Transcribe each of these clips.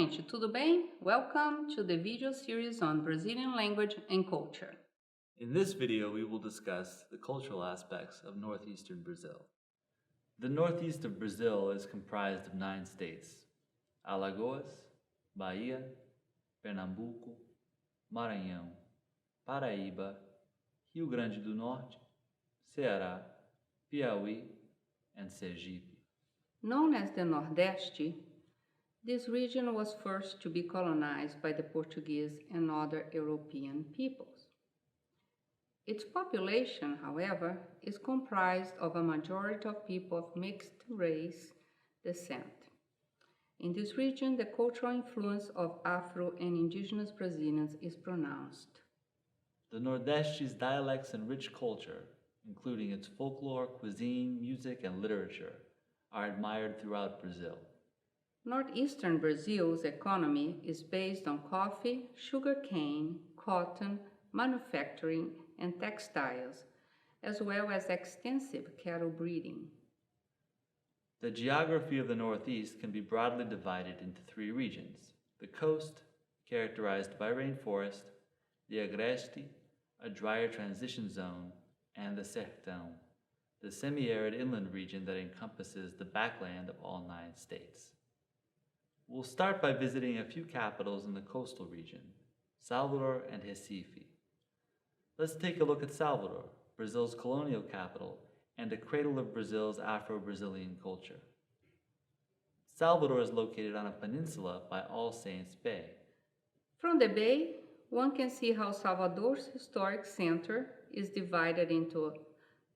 gente, tudo bem? Welcome to the video series on Brazilian language and culture. In this video, we will discuss the cultural aspects of northeastern Brazil. The northeast of Brazil is comprised of 9 states: Alagoas, Bahia, Pernambuco, Maranhão, Paraiba, Rio Grande do Norte, Ceara, Piaui, and Sergipe. Known as the Nordeste, this region was first to be colonized by the Portuguese and other European peoples. Its population, however, is comprised of a majority of people of mixed race descent. In this region, the cultural influence of Afro and indigenous Brazilians is pronounced. The Nordeste's dialects and rich culture, including its folklore, cuisine, music, and literature, are admired throughout Brazil. Northeastern Brazil's economy is based on coffee, sugarcane, cotton, manufacturing, and textiles, as well as extensive cattle breeding. The geography of the Northeast can be broadly divided into 3 regions: the coast, characterized by rainforest, the Agreste, a drier transition zone, and the Sertão, the semi-arid inland region that encompasses the backland of all 9 states. We'll start by visiting a few capitals in the coastal region, Salvador and Recife. Let's take a look at Salvador, Brazil's colonial capital and a cradle of Brazil's Afro-Brazilian culture. Salvador is located on a peninsula by All Saints Bay. From the bay, one can see how Salvador's historic center is divided into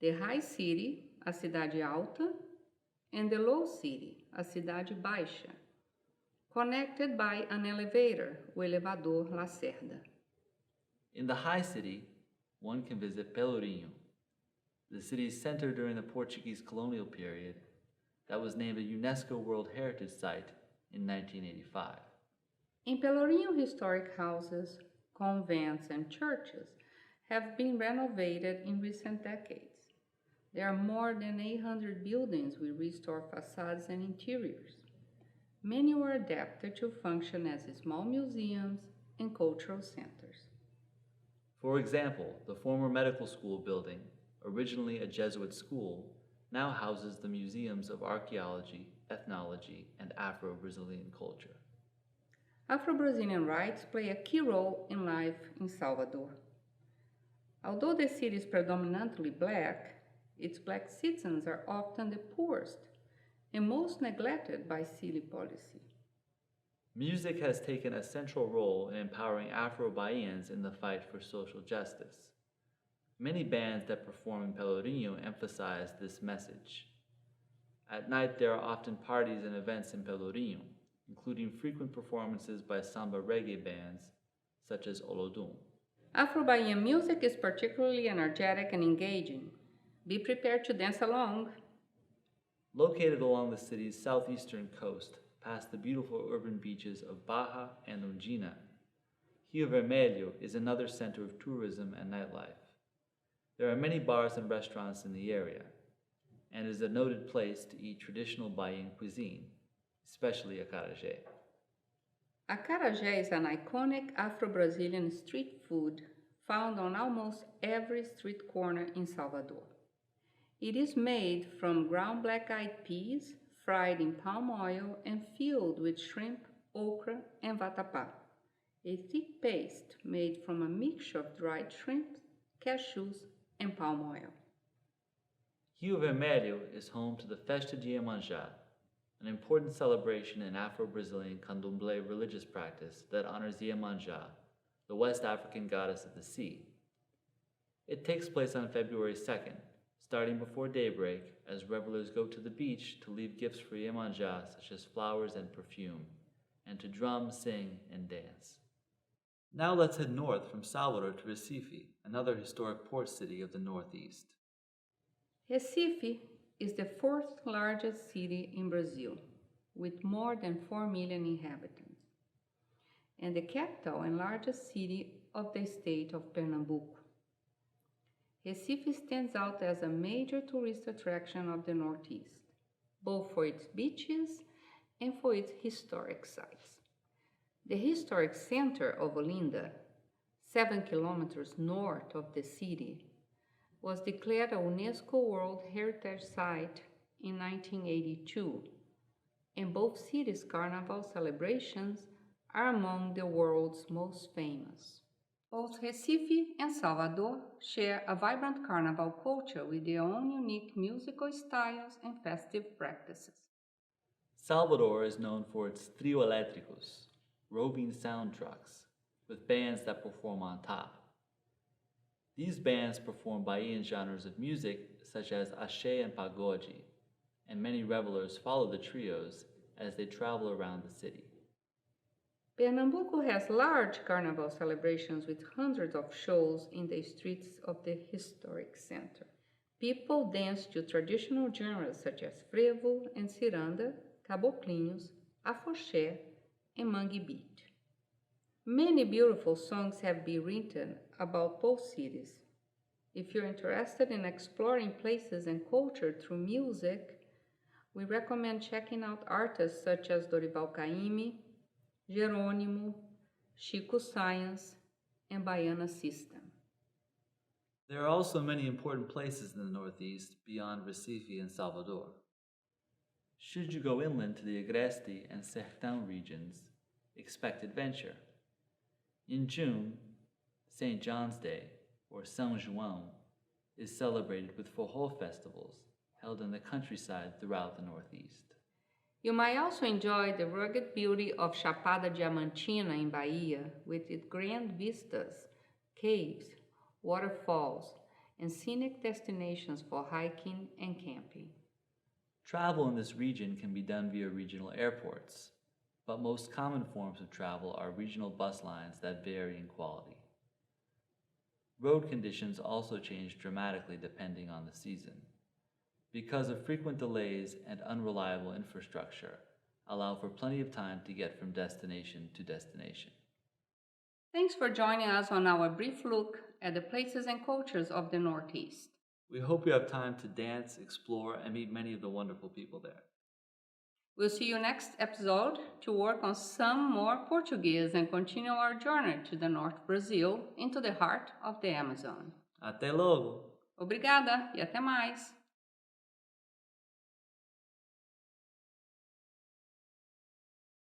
the high city, a cidade alta, and the low city, a cidade baixa, connected by an elevator, o elevador Lacerda. In the high city, one can visit Pelourinho, the city's center during the Portuguese colonial period that was named a UNESCO World Heritage Site in 1985. In Pelourinho, historic houses, convents, and churches have been renovated in recent decades. There are more than 800 buildings with restored facades and interiors. Many were adapted to function as small museums and cultural centers. For example, the former medical school building, originally a Jesuit school, now houses the museums of archaeology, ethnology, and Afro-Brazilian culture. Afro-Brazilian rights play a key role in life in Salvador. Although the city is predominantly black, its black citizens are often the poorest and most neglected by city policy. Music has taken a central role in empowering Afro-Bahians in the fight for social justice. Many bands that perform in Pelourinho emphasize this message. At night, there are often parties and events in Pelourinho, including frequent performances by samba reggae bands such as Olodum. Afro-Bahian music is particularly energetic and engaging. Be prepared to dance along. Located along the city's southeastern coast, past the beautiful urban beaches of Bahia and Undina, Rio Vermelho is another center of tourism and nightlife. There are many bars and restaurants in the area, and is a noted place to eat traditional Bahian cuisine, especially acarajé. Acarajé is an iconic Afro-Brazilian street food found on almost every street corner in Salvador. It is made from ground black-eyed peas, fried in palm oil and filled with shrimp, okra, and vatapá, a thick paste made from a mixture of dried shrimp, cashews, and palm oil. Rio Vermelho is home to the Festa de Iemanjá, an important celebration in Afro-Brazilian candomblé religious practice that honors Iemanjá, the West African goddess of the sea. It takes place on February 2nd, starting before daybreak as revelers go to the beach to leave gifts for Iemanjá such as flowers and perfume, and to drum, sing, and dance. Now let's head north from Salvador to Recife, another historic port city of the Northeast. Recife is the 4th largest city in Brazil, with more than 4 million inhabitants, and the capital and largest city of the state of Pernambuco. Recife stands out as a major tourist attraction of the Northeast, both for its beaches and for its historic sites. The historic center of Olinda, 7 kilometers north of the city, was declared a UNESCO World Heritage Site in 1982, and both cities' carnival celebrations are among the world's most famous. Both Recife and Salvador share a vibrant carnival culture with their own unique musical styles and festive practices. Salvador is known for its trio elétricos, roving sound trucks, with bands that perform on top. These bands perform Bahian genres of music such as axé and pagode, and many revelers follow the trios as they travel around the city. Pernambuco has large carnival celebrations with hundreds of shows in the streets of the historic center. People dance to traditional genres such as frevo and ciranda, caboclinhos, afoxé, and mangue beat. Many beautiful songs have been written about both cities. If you're interested in exploring places and culture through music, we recommend checking out artists such as Dorival Caymmi, Jerônimo, Chico Science, and Baiana System. There are also many important places in the Northeast beyond Recife and Salvador. Should you go inland to the Agreste and Sertão regions, expect adventure. In June, St. John's Day, or São João, is celebrated with forró festivals held in the countryside throughout the Northeast. You might also enjoy the rugged beauty of Chapada Diamantina in Bahia with its grand vistas, caves, waterfalls, and scenic destinations for hiking and camping. Travel in this region can be done via regional airports, but most common forms of travel are regional bus lines that vary in quality. Road conditions also change dramatically depending on the season, because of frequent delays and unreliable infrastructure allow for plenty of time to get from destination to destination. Thanks for joining us on our brief look at the places and cultures of the Northeast. We hope you have time to dance, explore, and meet many of the wonderful people there. We'll see you next episode to work on some more Portuguese and continue our journey to the North Brazil into the heart of the Amazon. Até logo! Obrigada e até mais!